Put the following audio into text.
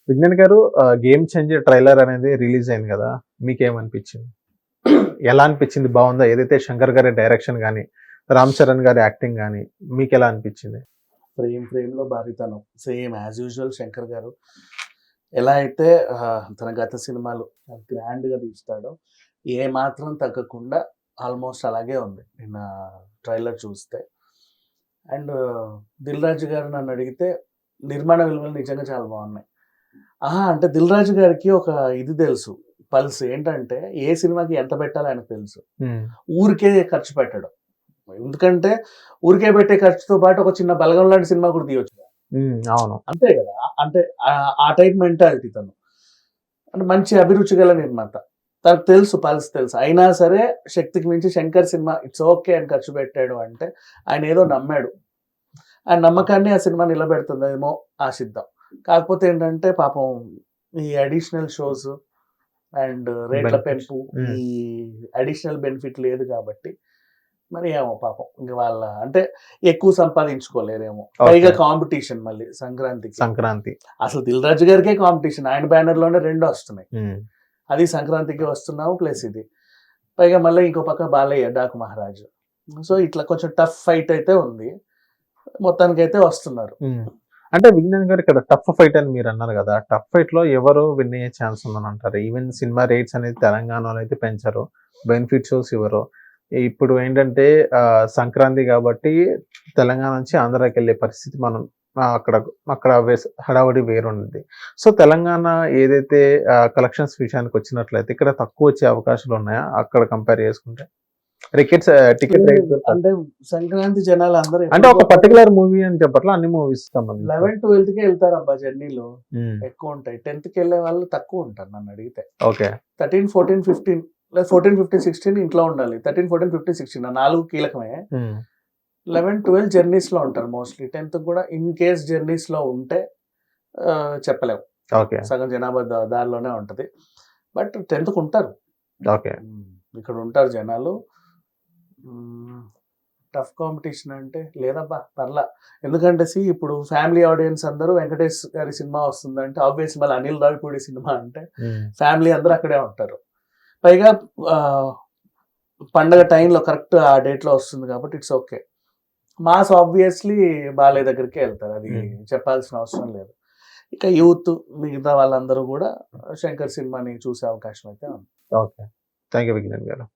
విజ్ఞాన్ గారు, game changer trailer అనేది release అయింది కదా! మీకేమనిపించింది? ఎలా అనిపించింది? బావుందా? ఏదైతే శంకర్ గారి డైరెక్షన్ గాని, రామ్ చరణ్ గారి యాక్టింగ్ గాని మీకెలా అనిపించింది? ఫ్రేమ్‌లో భారీతనం. సేమ్ యాజ్ యూజువల్ శంకర్ గారు ఎలా అయితే తన గత సినిమాలు గ్రాండ్‌గా తీస్తాడో, ఏ మాత్రం తగ్గకుండా ఆల్మోస్ట్ అలాగే ఉంది నిన్న ట్రైలర్ చూస్తే. అండ్ 'దిల్ రాజు' గారు నన్నడిగితే నిర్మాణ విలువలు నిజంగా చాలా బాగున్నాయి. అంటే 'దిల్ రాజు' గారికి ఒక ఇది తెలుసు. పల్స్ ఏంటంటే ఏ సినిమాకి ఎంత పెట్టాలో ఆయనకు తెలుసు. ఊరికే ఖర్చు పెట్టడు. ఎందుకంటే ఊరికే పెట్టే ఖర్చుతో పాటు ఒక చిన్న 'బలగం' లాంటి సినిమా కూడా తీయొచ్చు. అవును. అంతే కదా! అంటే ఆ టైప్ మెంటాలిటీ తను. అంటే మంచి అభిరుచి గల నిర్మాత. తనకు తెలుసు, పల్స్ తెలుసు. అయినా సరే శక్తికి మించి 'శంకర్' సినిమా ఇట్స్ ఓకే అని ఖర్చు పెట్టాడు అంటే ఆయన ఏదో నమ్మాడు. ఆ నమ్మకాన్ని ఆ సినిమా నిలబెడుతుందేమో ఆశిద్దాం. కాకపోతే ఏంటంటే పాపం ఈ అడిషనల్ షోస్ అండ్ రేట్ల పెంపు, ఈ అడిషనల్ బెనిఫిట్ లేదు కాబట్టి మరి ఏమో పాపం ఇంక వాళ్ళ అంటే ఎక్కువ సంపాదించుకోలేరేమో. పైగా కాంపిటీషన్ మళ్ళీ సంక్రాంతి. అసలు 'దిల్ రాజు' గారికే కాంపిటీషన్. ఆయన బ్యానర్ లోనే 2 వస్తున్నాయి. అది సంక్రాంతికి వస్తున్నావు ప్లస్ ఇది. పైగా మళ్ళీ ఇంకో పక్క బాలయ్య 'డాకు మహారాజు'. సో ఇట్లా కొంచెం టఫ్ ఫైట్ అయితే ఉంది. మొత్తానికైతే వస్తున్నారు. అంటే విజ్ఞాన్ గారు ఇక్కడ టఫ్ ఫైట్ అని మీరు అన్నారు కదా! టఫ్ ఫైట్ లో ఎవరు విన్ అయ్యే ఛాన్స్ ఉందని అంటారు? ఈవెన్ సినిమా రేట్స్ అనేది తెలంగాణలో అయితే పెంచారు. బెనిఫిట్ షోస్ ఇవ్వరు. ఇప్పుడు ఏంటంటే సంక్రాంతి కాబట్టి తెలంగాణ నుంచి ఆంధ్రాకెళ్ళే పరిస్థితి మనం అక్కడ హడావుడి వేరుంది. సో తెలంగాణ ఏదైతే కలెక్షన్స్ విషయానికి వచ్చినట్లయితే ఇక్కడ తక్కువ వచ్చే అవకాశాలు ఉన్నాయా అక్కడ కంపేర్ చేసుకుంటే? టికెట్ రేట్ అంటే సంక్రాంతి జనాలు అందరూ అంటే ఒక పర్టికులర్ మూవీ అని చెప్పట్లా, అన్ని మూవీస్ 11-12కే వెళ్తారబ్బా జర్నీలో. ఎక్కువ ఉంటాయి. 10th వెళ్ళే వాళ్ళు తక్కువ ఉంటారు నన్ను అడిగితే. ఓకే. 13, 14, 15 లేదా 14, 15, 16 ఇంట్లో ఉండాలి. 13, 14, 15, 16 ఆ 4 కీలకమే. 11, 12 జర్నీస్ లో ఉంటారు మోస్ట్లీ. 10th కూడా ఇన్ కేస్ జర్నీస్ లో ఉంటే చెప్పలేము. ఓకే. సగం జనాభా దారిలోనే ఉంటది. బట్ 10th ఉంటారు. ఓకే. ఇక్కడ ఉంటారు జనాలు. టఫ్ కాంపిటీషన్ అంటే లేదబ్బా పర్లా. ఎందుకంటే ఇప్పుడు ఫ్యామిలీ ఆడియన్స్ అందరూ వెంకటేష్ గారి సినిమా వస్తుందంటే ఆబ్వియస్ మళ్ళీ అనిల్ రావిపూడి సినిమా అంటే ఫ్యామిలీ అందరూ అక్కడే ఉంటారు. పైగా పండగ టైంలో కరెక్ట్ ఆ డేట్ లో వస్తుంది కాబట్టి it's okay. Mass obviously Balayya దగ్గరికి వెళ్తారు. అది చెప్పాల్సిన అవసరం లేదు. ఇక యూత్ మిగతా వాళ్ళందరూ కూడా శంకర్ సినిమాని చూసే అవకాశం అయితే ఉంది. ఓకే. థ్యాంక్ యూ విజ్ఞాన్ గారు.